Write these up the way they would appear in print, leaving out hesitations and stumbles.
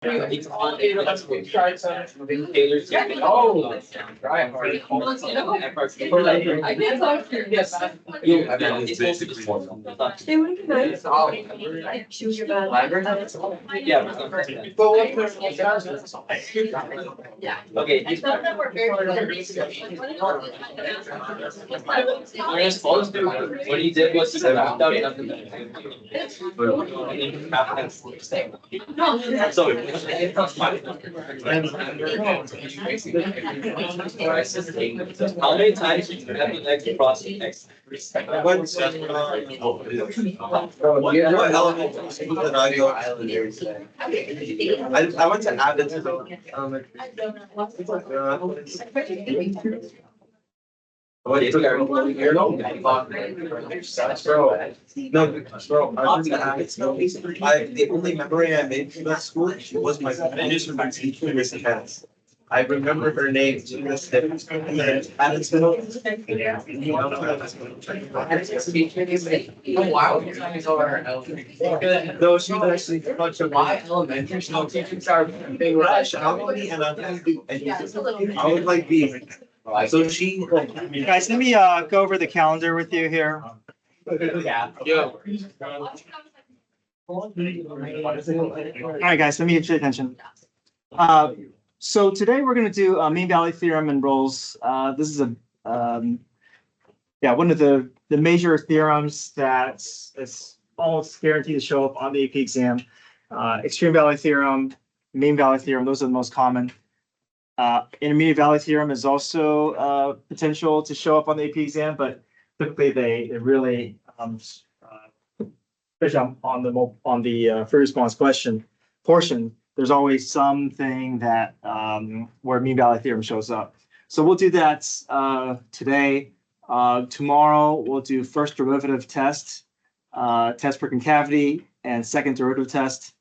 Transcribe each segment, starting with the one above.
It's on Taylor's. Oh, try hard. I guess I'm curious. It's basically one. It would be nice. Like choose your band. Yeah. Yeah. Okay. I thought that were very. You're supposed to. What he did was he wrapped out nothing. So. How many times did you have the next process? What element of the audio islanders? I went to Abbott to the What is it? No, bro. I went to Abbott. The only memory I made from that school was my teacher, Miss Tennis. I remember her name to this day. Abbotsville. Oh, wow. No, she was actually a bunch of My elementary school teachers are big rush. I would like be. So she. Guys, let me go over the calendar with you here. Yeah. All right, guys, let me get your attention. So today we're going to do mean value theorem and roles. This is one of the major theorems that is almost guaranteed to show up on the AP exam. Extreme value theorem, mean value theorem, those are the most common. Intermediate value theorem is also potential to show up on the AP exam, but typically they really especially on the free response question portion, there's always something that where mean value theorem shows up. So we'll do that today. Tomorrow we'll do first derivative test, test for concavity, and second derivative test.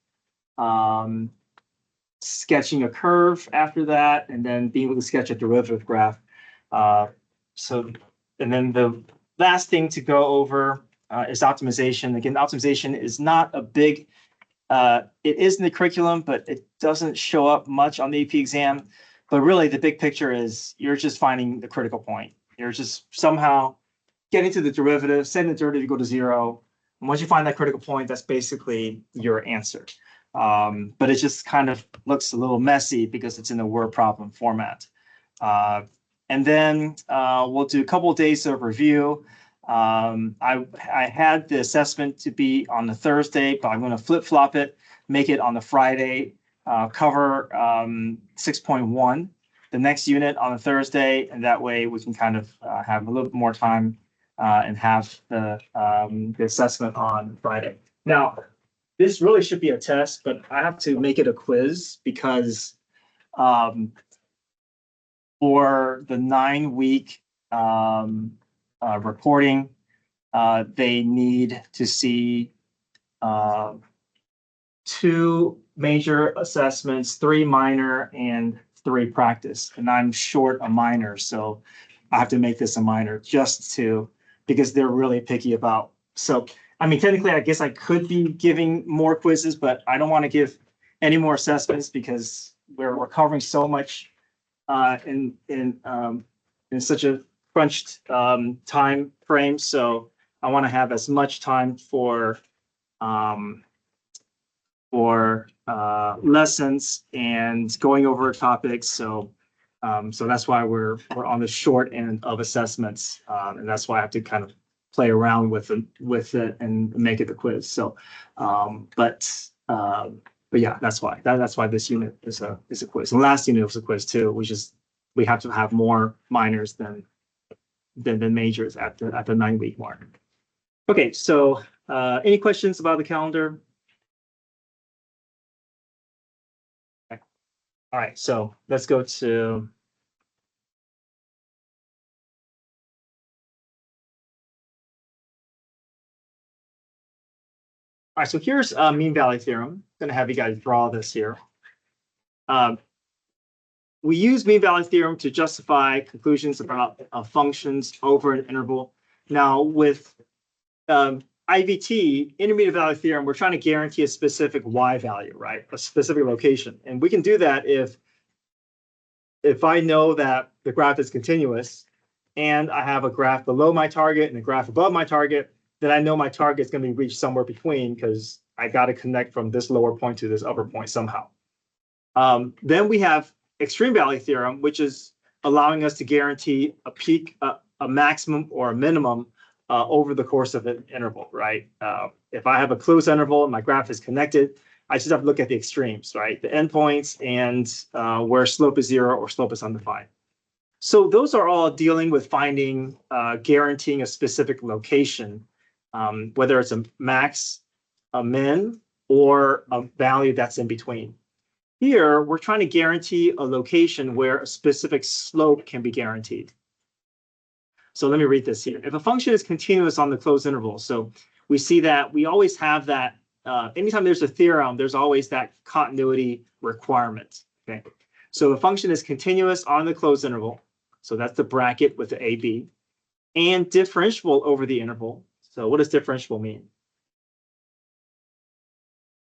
Sketching a curve after that, and then being able to sketch a derivative graph. And then the last thing to go over is optimization. Again, optimization is not a big, it is in the curriculum, but it doesn't show up much on the AP exam. But really the big picture is you're just finding the critical point. You're just somehow getting to the derivative, setting the derivative equal to 0. And once you find that critical point, that's basically your answer. But it just kind of looks a little messy because it's in the word problem format. And then we'll do a couple of days of review. I had the assessment to be on the Thursday, but I'm going to flip-flop it, make it on the Friday, cover 6.1, the next unit on the Thursday, and that way we can kind of have a little bit more time and have the assessment on Friday. Now, this really should be a test, but I have to make it a quiz because for the 9-week reporting, they need to see 2 major assessments, 3 minor, and 3 practice. And I'm short a minor, so I have to make this a minor because they're really picky about. So, I mean, technically, I guess I could be giving more quizzes, but I don't want to give any more assessments because we're covering so much in such a crunched time frame. So I want to have as much time for lessons and going over topics. So that's why we're on the short end of assessments, and that's why I have to kind of play around with it and make it a quiz. So, but yeah, that's why this unit is a quiz. And last unit was a quiz too. We have to have more minors than majors at the 9-week mark. Okay, so any questions about the calendar? Okay. All right, so let's go to. All right, so here's mean value theorem. I'm going to have you guys draw this here. We use mean value theorem to justify conclusions about functions over an interval. Now, with IVT, intermediate value theorem, we're trying to guarantee a specific y value, right? A specific location. And we can do that if I know that the graph is continuous and I have a graph below my target and a graph above my target, then I know my target is going to be reached somewhere between because I got to connect from this lower point to this upper point somehow. Then we have extreme value theorem, which is allowing us to guarantee a peak, a maximum or a minimum over the course of an interval, right? If I have a closed interval and my graph is connected, I just have to look at the extremes, right? The endpoints and where slope is 0 or slope is undefined. So those are all dealing with finding, guaranteeing a specific location, whether it's a max, a min, or a value that's in between. Here, we're trying to guarantee a location where a specific slope can be guaranteed. So let me read this here. If a function is continuous on the closed interval, so we see that we always have that, anytime there's a theorem, there's always that continuity requirement, okay? So the function is continuous on the closed interval, so that's the bracket with the AB, and differentiable over the interval. So what does differentiable mean?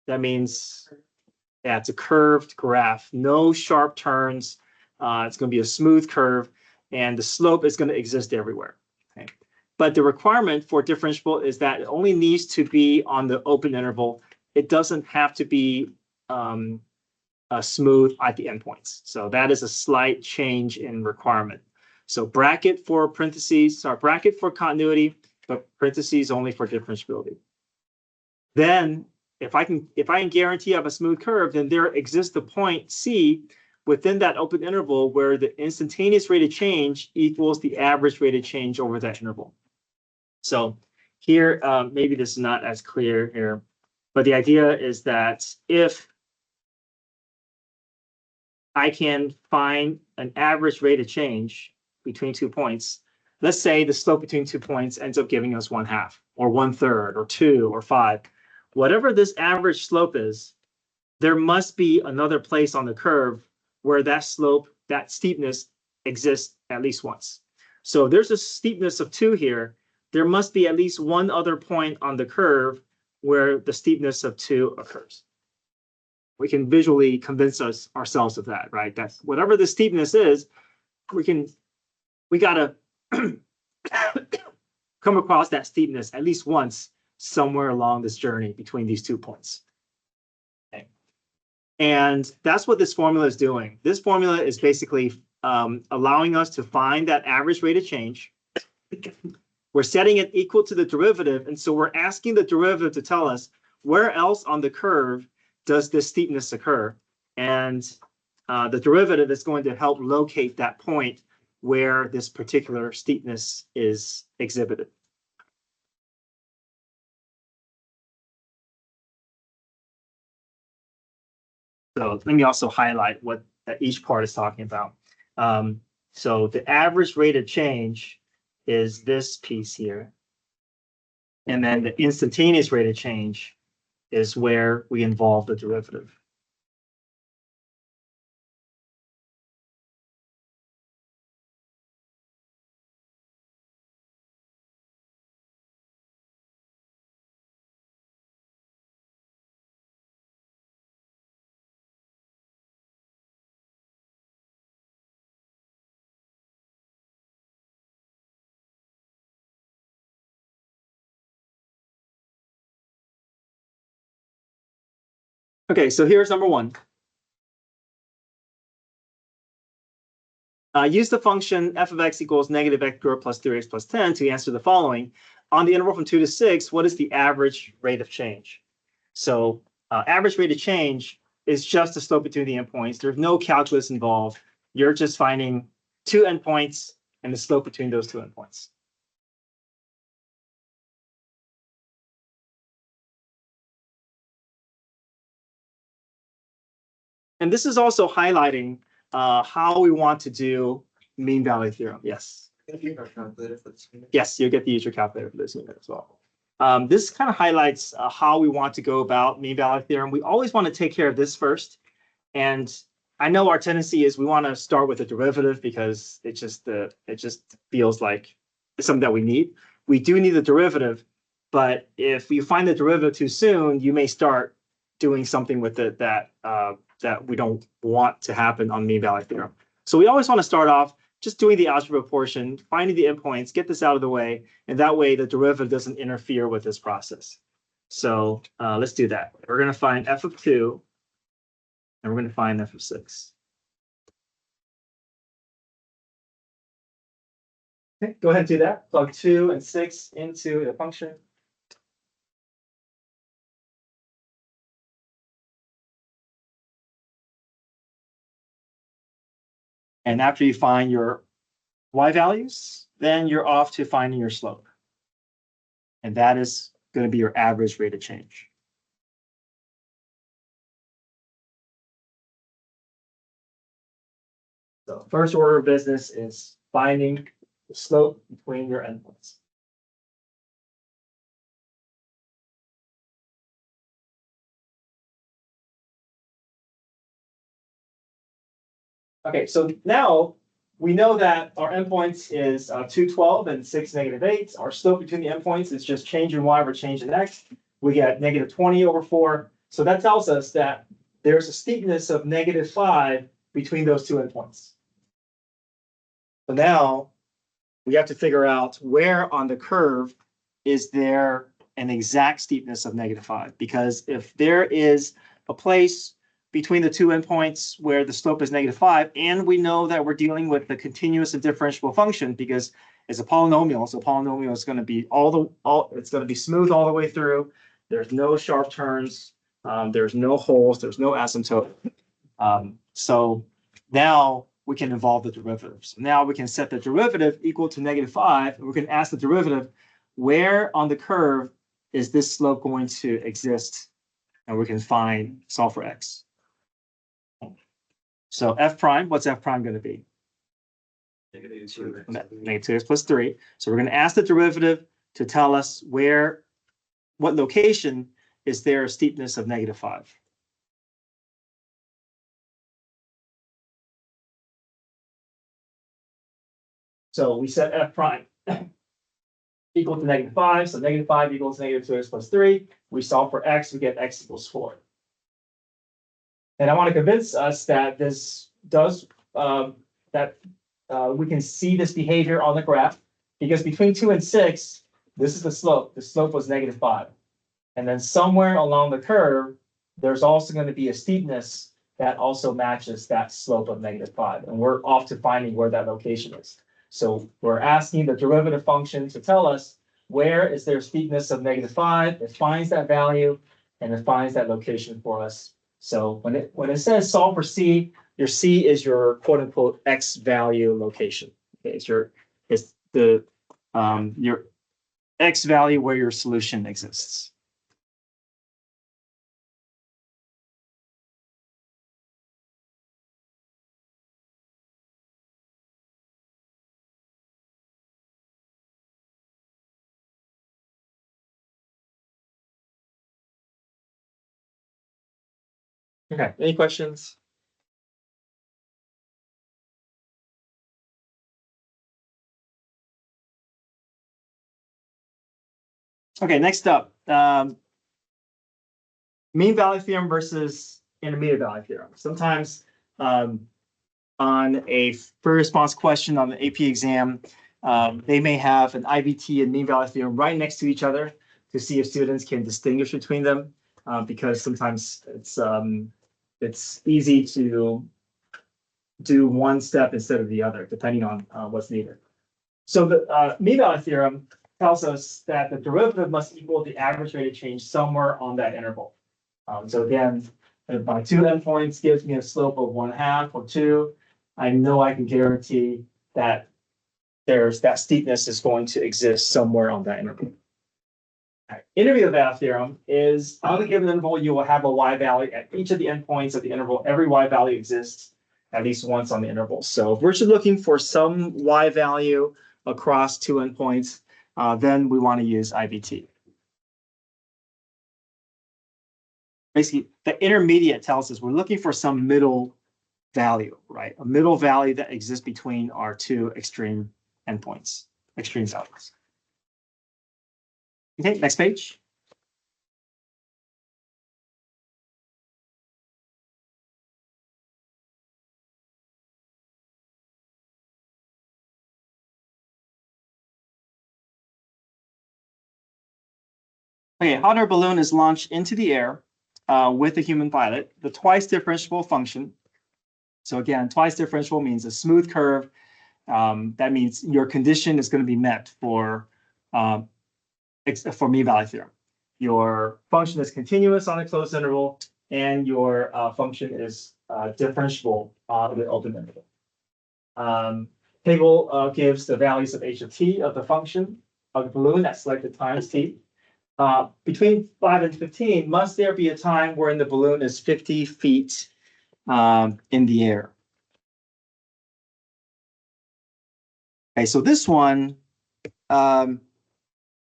That means, yeah, it's a curved graph, no sharp turns. It's going to be a smooth curve, and the slope is going to exist everywhere. Okay, but the requirement for differentiable is that it only needs to be on the open interval. It doesn't have to be smooth at the endpoints. So that is a slight change in requirement. So bracket for parentheses, sorry, bracket for continuity, but parentheses only for differentiability. Then if I can guarantee I have a smooth curve, then there exists a point C within that open interval where the instantaneous rate of change equals the average rate of change over that interval. So here, maybe this is not as clear here, but the idea is that if I can find an average rate of change between 2 points, let's say the slope between 2 points ends up giving us 1/2 or 1/3 or 2 or 5. Whatever this average slope is, there must be another place on the curve where that slope, that steepness exists at least once. So if there's a steepness of 2 here, there must be at least one other point on the curve where the steepness of 2 occurs. We can visually convince ourselves of that, right? That's whatever the steepness is, we gotta come across that steepness at least once somewhere along this journey between these 2 points. Okay. And that's what this formula is doing. This formula is basically allowing us to find that average rate of change. We're setting it equal to the derivative, and so we're asking the derivative to tell us where else on the curve does this steepness occur, and the derivative is going to help locate that point where this particular steepness is exhibited. So let me also highlight what each part is talking about. So the average rate of change is this piece here. And then the instantaneous rate of change is where we involve the derivative. Okay, so here's number 1. Use the function f of x equals negative x squared plus 3x plus 10 to answer the following. On the interval from 2 to 6, what is the average rate of change? So average rate of change is just the slope between the endpoints. There's no calculus involved. You're just finding 2 endpoints and the slope between those 2 endpoints. And this is also highlighting how we want to do mean value theorem. Yes. Yes, you'll get to use your calculator for this unit as well. This kind of highlights how we want to go about mean value theorem. We always want to take care of this first. And I know our tendency is we want to start with a derivative because it just feels like it's something that we need. We do need the derivative, But if you find the derivative too soon, you may start doing something with it that we don't want to happen on mean value theorem. So we always want to start off just doing the algebra portion, finding the endpoints, get this out of the way, and that way the derivative doesn't interfere with this process. So let's do that. We're going to find f of 2, and we're going to find f of 6. Okay, go ahead and do that. Plug 2 and 6 into the function. And after you find your y values, then you're off to finding your slope. And that is going to be your average rate of change. So first order of business is finding the slope between your endpoints. Okay, so now we know that our endpoints is 212 and 6, -8. Our slope between the endpoints is just change in y over change in x. We get -20/4. So that tells us that there's a steepness of -5 between those two endpoints. So now we have to figure out where on the curve is there an exact steepness of -5. Because if there is a place between the two endpoints where the slope is -5, and we know that we're dealing with the continuous and differentiable function because it's a polynomial, so polynomial is going to be it's going to be smooth all the way through. There's no sharp turns, there's no holes, there's no asymptote. So now we can involve the derivatives. Now we can set the derivative equal to -5, and we can ask the derivative where on the curve is this slope going to exist, and we can solve for x. So f prime, what's f prime going to be? -2x plus 3. So we're going to ask the derivative to tell us what location is there a steepness of -5. So we set f prime equal to -5. So -5 equals -2x plus 3. We solve for x, we get x equals 4. And I want to convince us that this does, we can see this behavior on the graph, because between 2 and 6, this is the slope. The slope was -5. And then somewhere along the curve, there's also going to be a steepness that also matches that slope of -5. And we're off to finding where that location is. So we're asking the derivative function to tell us where is there steepness of -5. It finds that value and it finds that location for us. So when it says solve for C, your C is your quote unquote X value location. Okay, it's your X value where your solution exists. Okay, any questions? Okay, next up, mean value theorem versus intermediate value theorem. Sometimes on a free response question on the AP exam, they may have an IVT and mean value theorem right next to each other to see if students can distinguish between them, because sometimes it's easy to do one step instead of the other, depending on what's needed. So the mean value theorem tells us that the derivative must equal the average rate of change somewhere on that interval. So again, if my two endpoints gives me a slope of 1/2 or 2, I know I can guarantee that that steepness is going to exist somewhere on that interval. Right. Intermediate value theorem is on a given interval, you will have a y value at each of the endpoints of the interval. Every y value exists at least once on the interval. So if we're just looking for some y value across two endpoints, then we want to use IVT. Basically, the intermediate tells us we're looking for some middle value, right? A middle value that exists between our two extreme endpoints, extreme values. Okay, next page. Okay, hot air balloon is launched into the air with a human pilot. The twice differentiable function. So again, twice differentiable means a smooth curve. That means your condition is going to be met for mean value theorem. Your function is continuous on a closed interval, and your function is differentiable on the open interval. Table gives the values of h of t of the function of the balloon at selected times t. Between 5 and 15, must there be a time wherein the balloon is 50 feet in the air? Okay, so this one,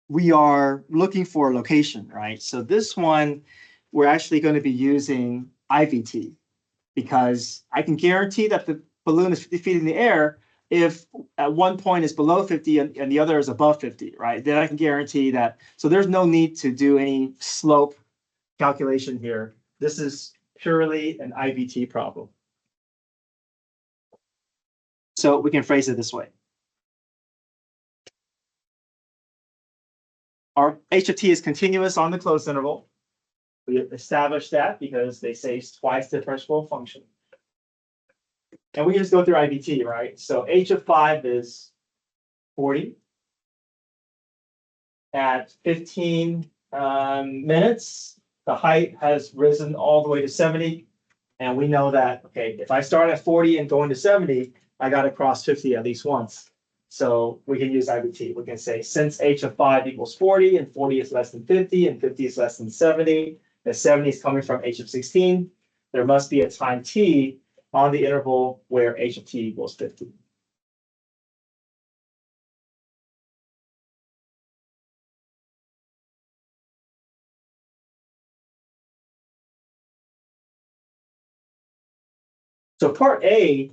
we are looking for a location, right? So this one, we're actually going to be using IVT because I can guarantee that the balloon is 50 feet in the air if at one point is below 50 and the other is above 50, right? Then I can guarantee that. So there's no need to do any slope calculation here. This is purely an IVT problem. So we can phrase it this way. Our h of t is continuous on the closed interval. We established that because they say it's twice differentiable function. And we just go through IVT, right? So h of 5 is 40. At 15 minutes, the height has risen all the way to 70. And we know that, okay, if I start at 40 and go into 70, I got to cross 50 at least once. So we can use IVT. We can say since h of 5 equals 40 and 40 is less than 50 and 50 is less than 70, and 70 is coming from h of 16, there must be a time t on the interval where h of t equals 50. So part A,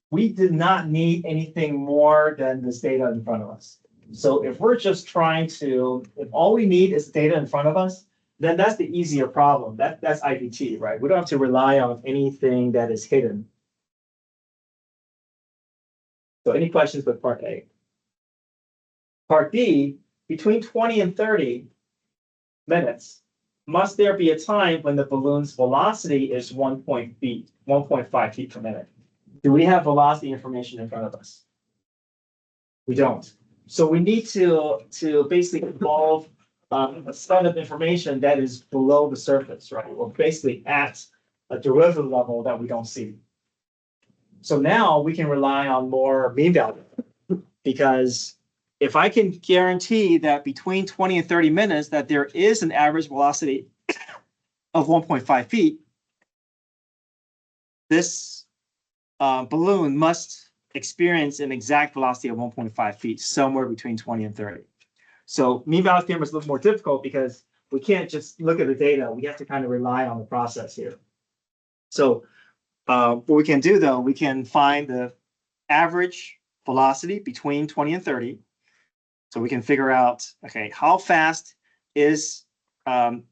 we did not need anything more than this data in front of us. So if we're just trying to, if all we need is data in front of us, then that's the easier problem. That's IVT, right? We don't have to rely on anything that is hidden. So any questions with part A? Part B, between 20 and 30 minutes, must there be a time when the balloon's velocity is 1.5 feet per minute? Do we have velocity information in front of us? We don't. So we need to basically involve a set of information that is below the surface, right? Or basically at a derivative level that we don't see. So now we can rely on more mean value, because if I can guarantee that between 20 and 30 minutes that there is an average velocity of 1.5 feet, this balloon must experience an exact velocity of 1.5 feet somewhere between 20 and 30. So mean value theorem is a little more difficult because we can't just look at the data. We have to kind of rely on the process here. So what we can do, though, we can find the average velocity between 20 and 30. So we can figure out, okay, how fast is, on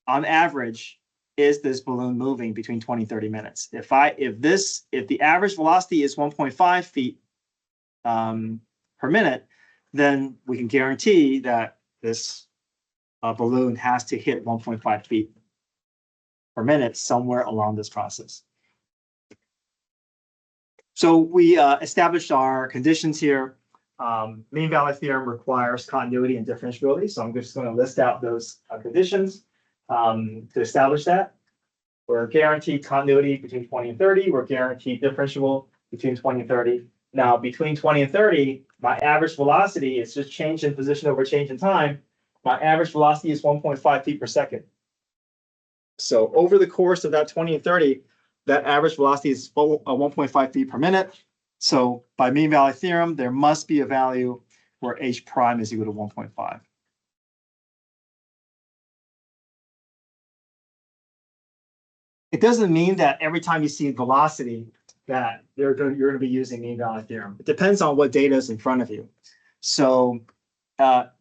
average, is this balloon moving between 20 and 30 minutes? If the average velocity is 1.5 feet per minute, then we can guarantee that this balloon has to hit 1.5 feet per minute somewhere along this process. So we established our conditions here. Mean value theorem requires continuity and differentiability. So I'm just going to list out those conditions to establish that. We're guaranteed continuity between 20 and 30. We're guaranteed differentiable between 20 and 30. Now, between 20 and 30, my average velocity is just change in position over change in time. My average velocity is 1.5 feet per second. So over the course of that 20 and 30, that average velocity is 1.5 feet per minute. So by mean value theorem, there must be a value where h prime is equal to 1.5. It doesn't mean that every time you see velocity that you're going to be using mean value theorem. It depends on what data is in front of you. So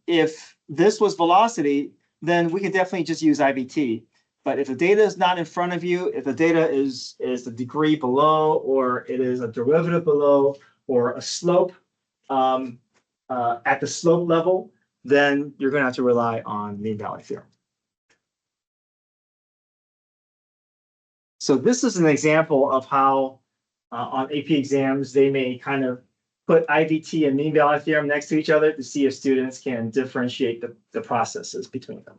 if this was velocity, then we could definitely just use IVT. But if the data is not in front of you, if the data is the degree below, or it is a derivative below, or a slope at the slope level, then you're going to have to rely on mean valley theorem. So this is an example of how on AP exams, they may kind of put IVT and mean valley theorem next to each other to see if students can differentiate the processes between them.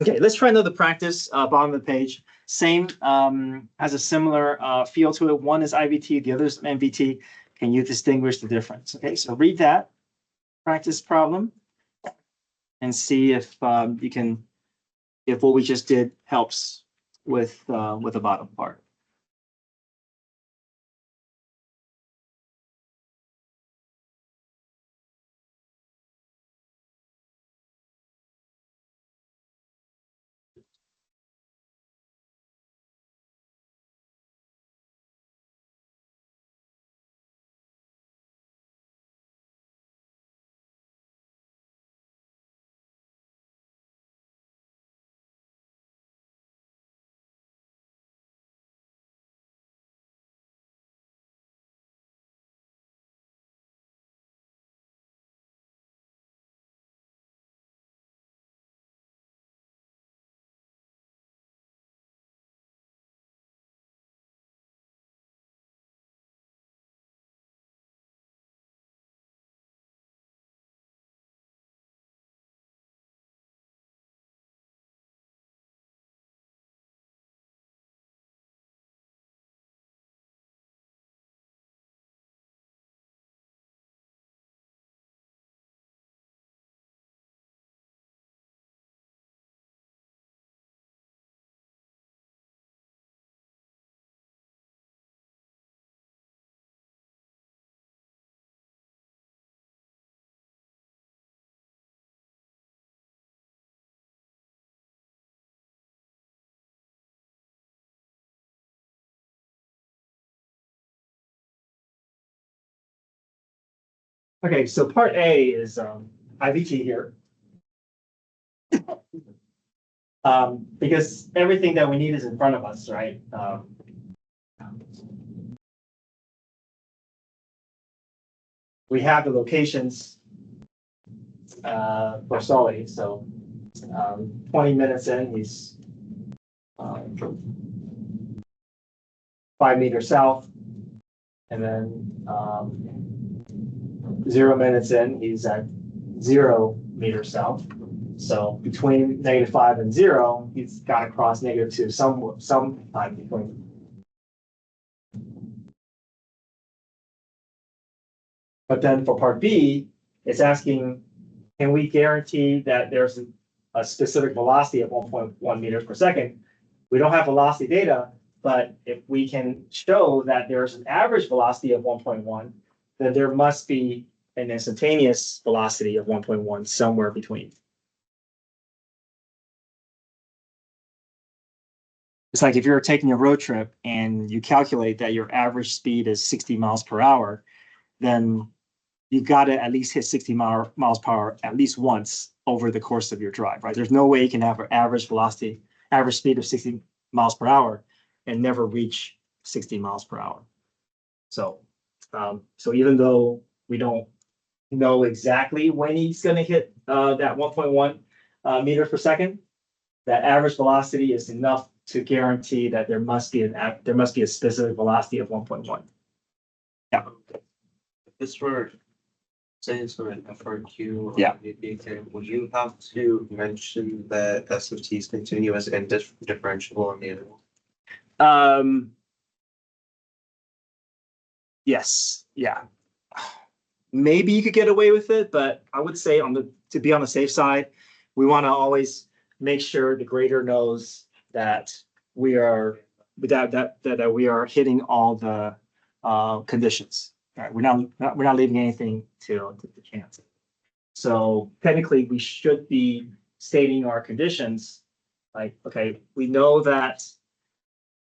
Okay, let's try another practice, bottom of the page. Same, has a similar feel to it. One is IVT, the other is MVT. Can you distinguish the difference? Okay, so read that practice problem and see if you can, if what we just did helps with the bottom part. Okay, so part A is IVT here. Because everything that we need is in front of us, right? We have the locations for Sully, so 20 minutes in, he's 5 meters south, and then 0 minutes in, he's at 0 meters south. So between -5 and 0, he's got to cross -2 some time between. But then for part B, it's asking, can we guarantee that there's a specific velocity of 1.1 meters per second? We don't have velocity data, but if we can show that there's an average velocity of 1.1, then there must be an instantaneous velocity of 1.1 somewhere between. It's like if you're taking a road trip and you calculate that your average speed is 60 miles per hour, then you've got to at least hit 60 miles per hour at least once over the course of your drive, right? There's no way you can have an average velocity, average speed of 60 miles per hour and never reach 60 miles per hour. So, so even though we don't know exactly when he's going to hit that 1.1 meters per second, that average velocity is enough to guarantee that there must be a specific velocity of 1.1. Yeah. This were, say it's for an FRQ. Yeah. Would you have to mention that SFT is continuous and differentiable on the interval? Yes. Yeah. Maybe you could get away with it, but I would say to be on the safe side, we want to always make sure the grader knows that we are that we are hitting all the conditions. All right, we're not leaving anything to chance. So technically, we should be stating our conditions. Like, okay, we know that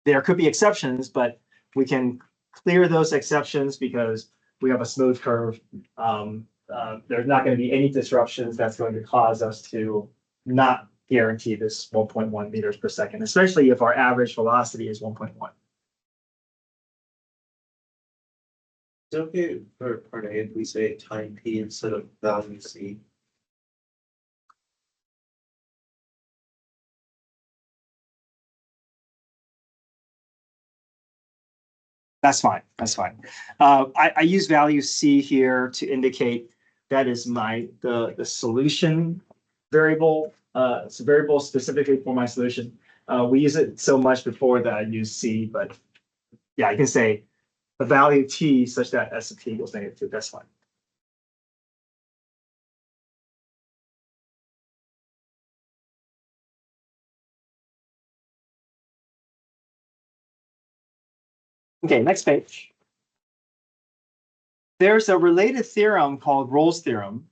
there could be exceptions, but we can clear those exceptions because we have a smooth curve. There's not going to be any disruptions that's going to cause us to not guarantee this 1.1 meters per second, especially if our average velocity is 1.1. It's okay for part A if we say time P instead of value C. That's fine. That's fine. I use value C here to indicate that is the solution variable. It's a variable specifically for my solution. We use it so much before that I use C, but yeah, I can say a value T such that S of T equals -2. That's fine. Okay, next page. There's a related theorem called Rolle's theorem,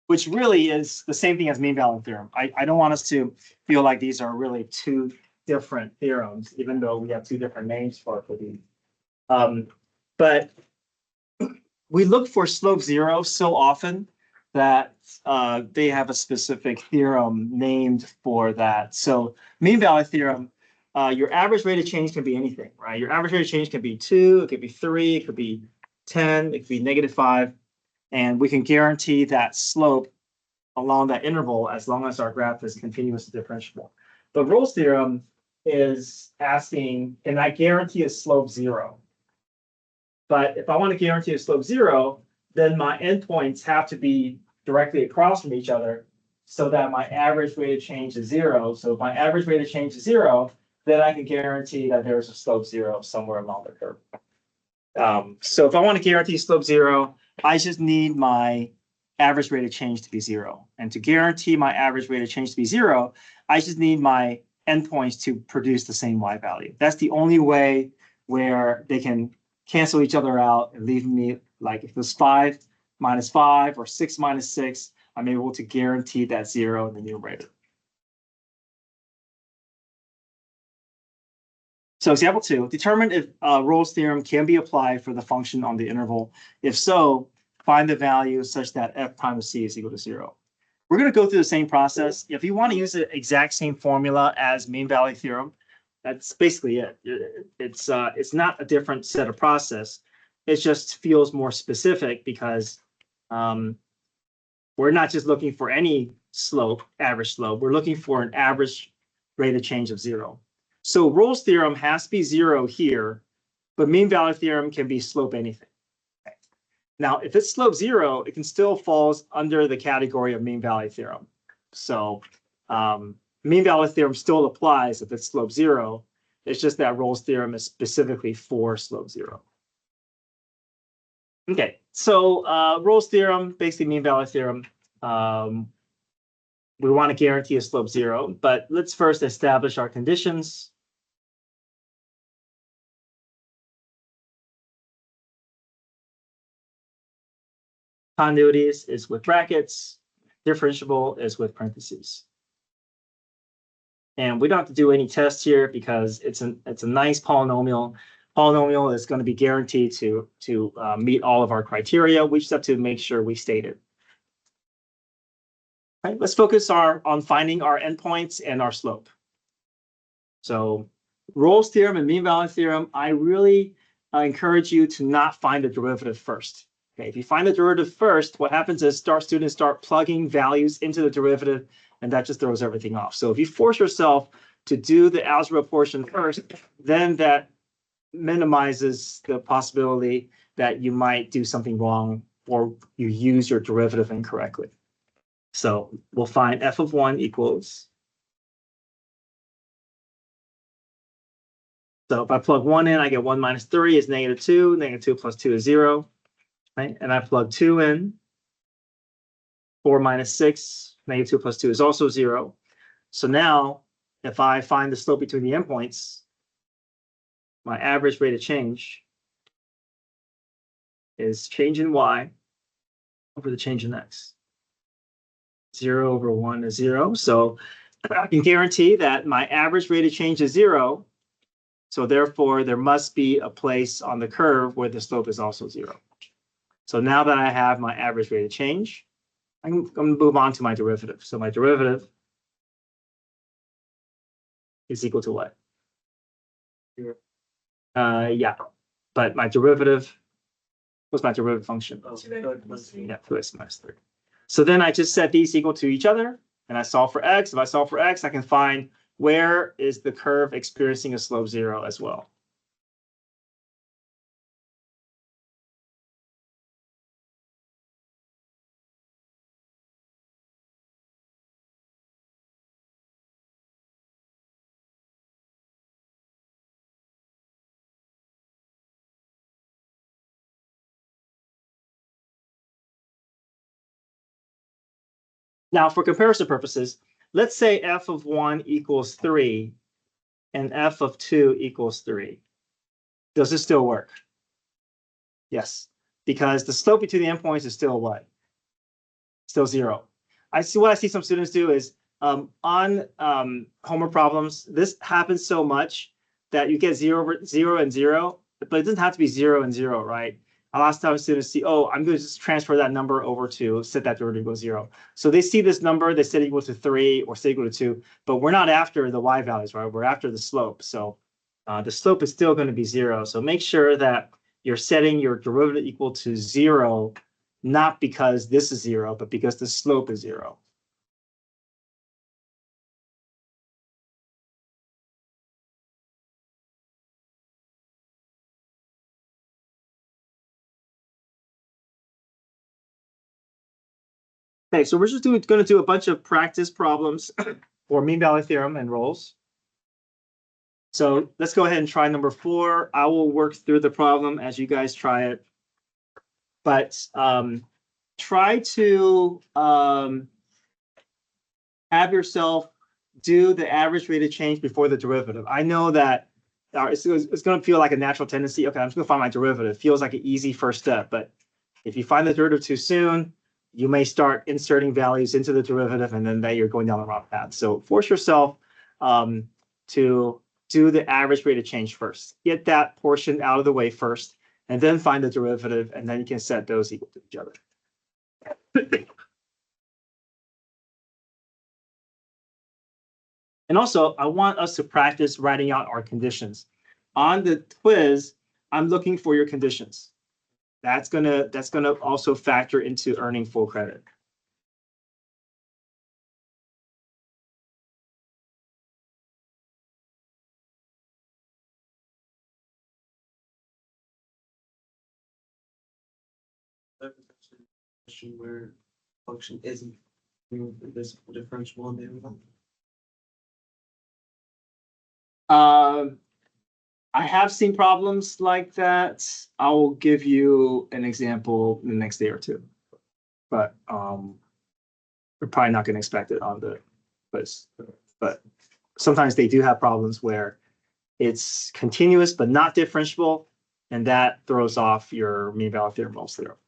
which really is the same thing as mean value theorem. I don't want us to feel like these are really two different theorems, even though we have two different names for these. But we look for slope zero so often that they have a specific theorem named for that. So mean value theorem, your average rate of change can be anything, right? Your average rate of change can be 2, it could be 3, it could be 10, it could be -5. And we can guarantee that slope along that interval as long as our graph is continuous differentiable. But Rolle's theorem is asking, can I guarantee a slope 0? But if I want to guarantee a slope 0, then my endpoints have to be directly across from each other so that my average rate of change is 0. So if my average rate of change is 0, then I can guarantee that there's a slope 0 somewhere along the curve. So if I want to guarantee slope 0, I just need my average rate of change to be 0. And to guarantee my average rate of change to be 0, I just need my endpoints to produce the same y value. That's the only way where they can cancel each other out and leave me, like if it was 5 minus 5 or 6 minus 6, I'm able to guarantee that 0 in the numerator. So example 2, determine if Rolle's theorem can be applied for the function on the interval. If so, find the value such that f prime of c is equal to 0. We're going to go through the same process. If you want to use the exact same formula as mean value theorem, that's basically it. It's not a different set of process. It just feels more specific because we're not just looking for any slope, average slope. We're looking for an average rate of change of 0. So Rolle's theorem has to be 0 here, but mean value theorem can be slope anything. Okay. Now, if it's slope 0, it can still falls under the category of mean value theorem. So mean value theorem still applies if it's slope 0. It's just that Rolle's theorem is specifically for slope 0. Okay, so Rolle's theorem, basically mean value theorem. We want to guarantee a slope 0, but let's first establish our conditions. Continuities is with brackets, differentiable is with parentheses. And we don't have to do any tests here because it's a nice polynomial. Polynomial is going to be guaranteed to meet all of our criteria. We just have to make sure we state it. All right, let's focus on finding our endpoints and our slope. So Rolle's theorem and mean value theorem, I really encourage you to not find the derivative first. Okay, if you find the derivative first, what happens is students start plugging values into the derivative, and that just throws everything off. So if you force yourself to do the algebra portion first, then that minimizes the possibility that you might do something wrong or you use your derivative incorrectly. So we'll find f of 1 equals. So if I plug 1 in, I get 1 minus 3 is -2. -2 plus 2 is 0. Right? And I plug 2 in. 4 minus 6 negative 2 plus 2 is also 0. So now, if I find the slope between the endpoints, my average rate of change is change in y over the change in x. 0 over 1 is 0. So I can guarantee that my average rate of change is 0. So therefore, there must be a place on the curve where the slope is also 0. So now that I have my average rate of change, I'm going to move on to my derivative. So my derivative is equal to what? Yeah, but my derivative, what's my derivative function? Oh, Yeah, 2x minus 3. So then I just set these equal to each other, and I solve for x. If I solve for x, I can find where is the curve experiencing a slope 0 as well. Now, for comparison purposes, let's say f of 1 equals 3 and f of 2 equals 3. Does this still work? Yes, because the slope between the endpoints is still what? Still 0. I see some students do is on homework problems, this happens so much that you get 0 and 0, but it doesn't have to be 0 and 0, right? A lot of times students see, oh, I'm going to just transfer that number over to set that derivative equals 0. So they see this number, they set it equal to 3 or set equal to 2, but we're not after the y values, right? We're after the slope. So the slope is still going to be 0. So make sure that you're setting your derivative equal to 0, not because this is 0, but because the slope is 0. Okay, so we're just going to do a bunch of practice problems for mean value theorem and roles. So let's go ahead and try number 4. I will work through the problem as you guys try it. But try to have yourself do the average rate of change before the derivative. I know that it's going to feel like a natural tendency. Okay, I'm just going to find my derivative. It feels like an easy first step. But if you find the derivative too soon, you may start inserting values into the derivative, and then you're going down the wrong path. So force yourself to do the average rate of change first. Get that portion out of the way first, and then find the derivative, and then you can set those equal to each other. And also, I want us to practice writing out our conditions. On the quiz, I'm looking for your conditions. That's gonna also factor into earning full credit. Where function isn't this differentiable in the interval. I have seen problems like that. I will give you an example in the next day or two, but we're probably not going to expect it on the quiz. But sometimes they do have problems where it's continuous but not differentiable, and that throws off your mean value theorem, Rolle's theorem.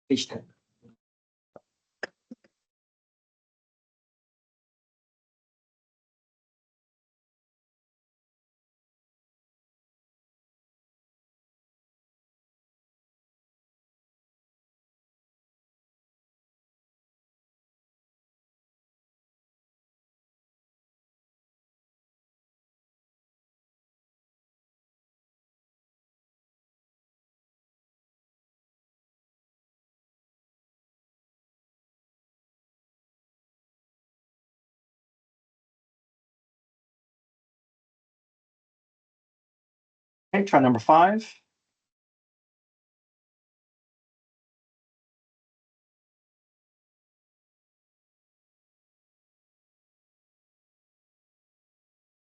Page 10. Okay, try number 5.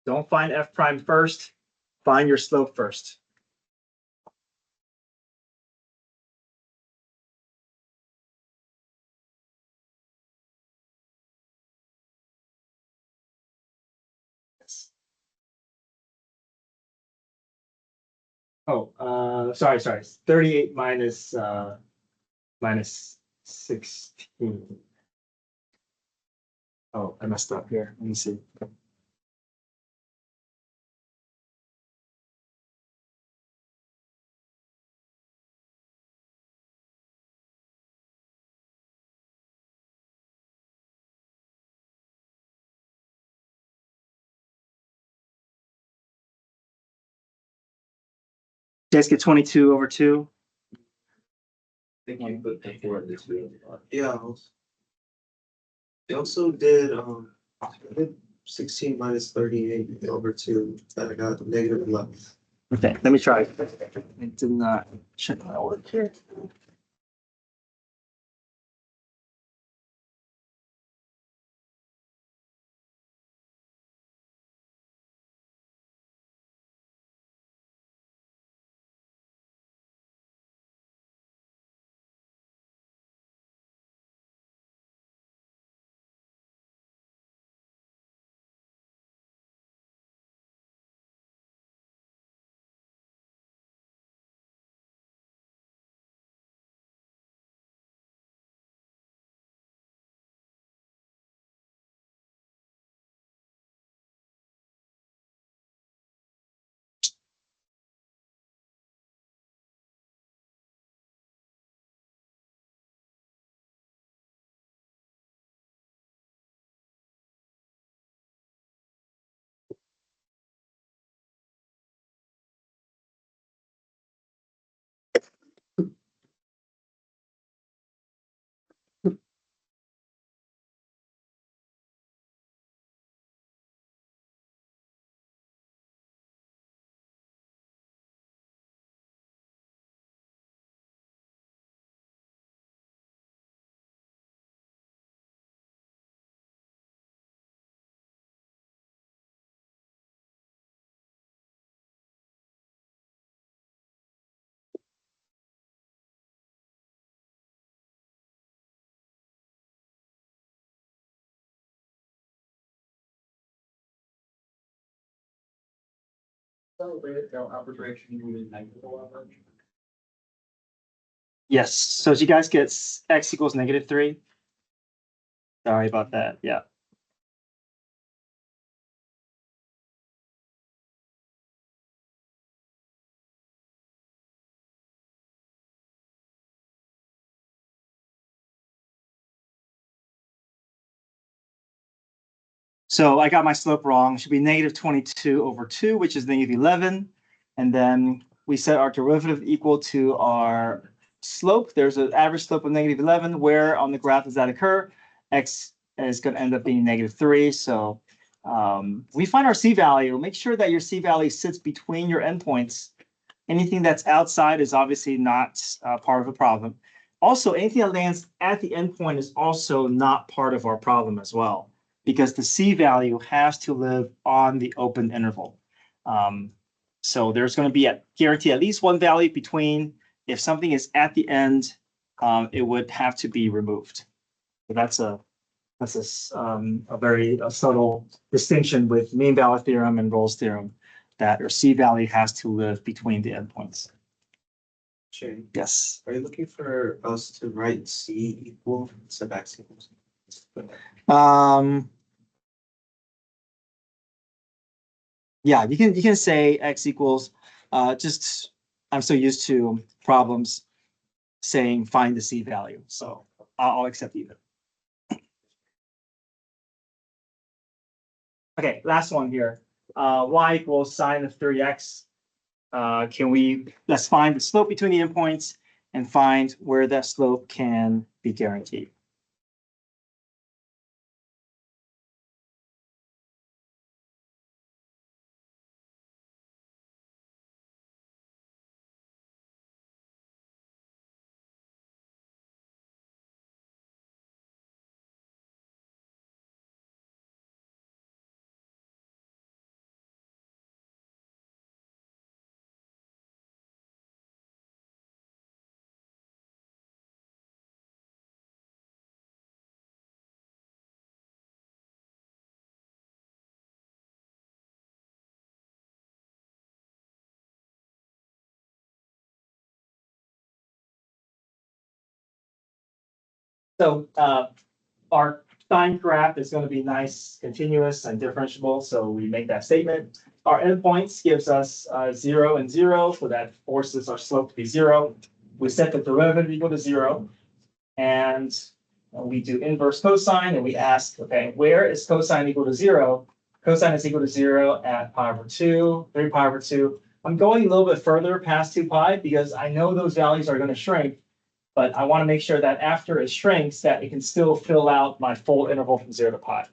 Don't find f prime first. Find your slope first. Oh, sorry. 38 minus 16. Oh, I messed up here. Let me see. You guys get 22 over 2. I think you put the 4 in this way. Yeah. They also did, I did 16 minus 38 over 2, that I got negative 11. Okay, let me try. It did not check my work here. Yes. So did you guys get x equals -3? Sorry about that. Yeah. So I got my slope wrong. It should be -22 over 2, which is -11. And then we set our derivative equal to our slope. There's an average slope of -11. Where on the graph does that occur? X is going to end up being -3. So we find our c-value. Make sure that your c-value sits between your endpoints. Anything that's outside is obviously not part of the problem. Also, anything that lands at the endpoint is also not part of our problem as well, because the c-value has to live on the open interval. So there's going to be a guarantee at least one value between. If something is at the end, it would have to be removed. So that's a very subtle distinction with mean value theorem and Rolle's theorem, that your c-value has to live between the endpoints. Shane, Yes. are you looking for us to write C equal to X equals? Yeah, you can say x equals, just, I'm so used to problems saying find the c-value, so I'll accept either. Okay, last one here. Y equals sine of 3x. Let's find the slope between the endpoints and find where that slope can be guaranteed. So our sine graph is going to be nice, continuous, and differentiable. So we make that statement. Our endpoints gives us 0 and 0, so that forces our slope to be 0. We set the derivative equal to 0, and we do inverse cosine, and we ask, okay, where is cosine equal to 0? Cosine is equal to 0 at pi over 2, 3 pi over 2. I'm going a little bit further past 2 pi because I know those values are going to shrink, but I want to make sure that after it shrinks, that it can still fill out my full interval from 0 to pi.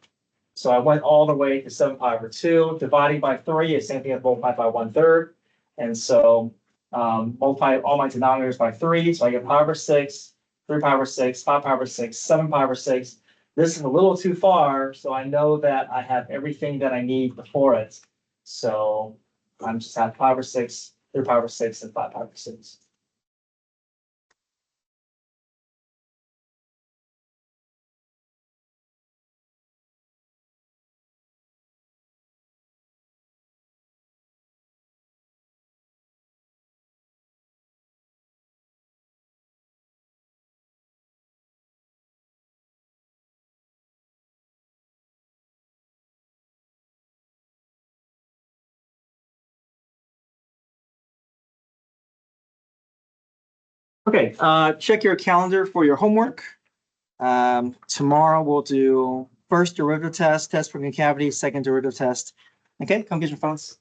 So I went all the way to 7 pi over 2. Dividing by 3 is same thing as multiply by 1/3. And so multiply all my denominators by 3. So I get pi over 6, 3 pi over 6, 5 pi over 6, 7 pi over 6. This is a little too far, so I know that I have everything that I need before it. So I'm just at pi over 6, 3 pi over 6, and 5 pi over 6. Okay, check your calendar for your homework. Tomorrow we'll do first derivative test for concavity, second derivative test. Okay, come get your phones.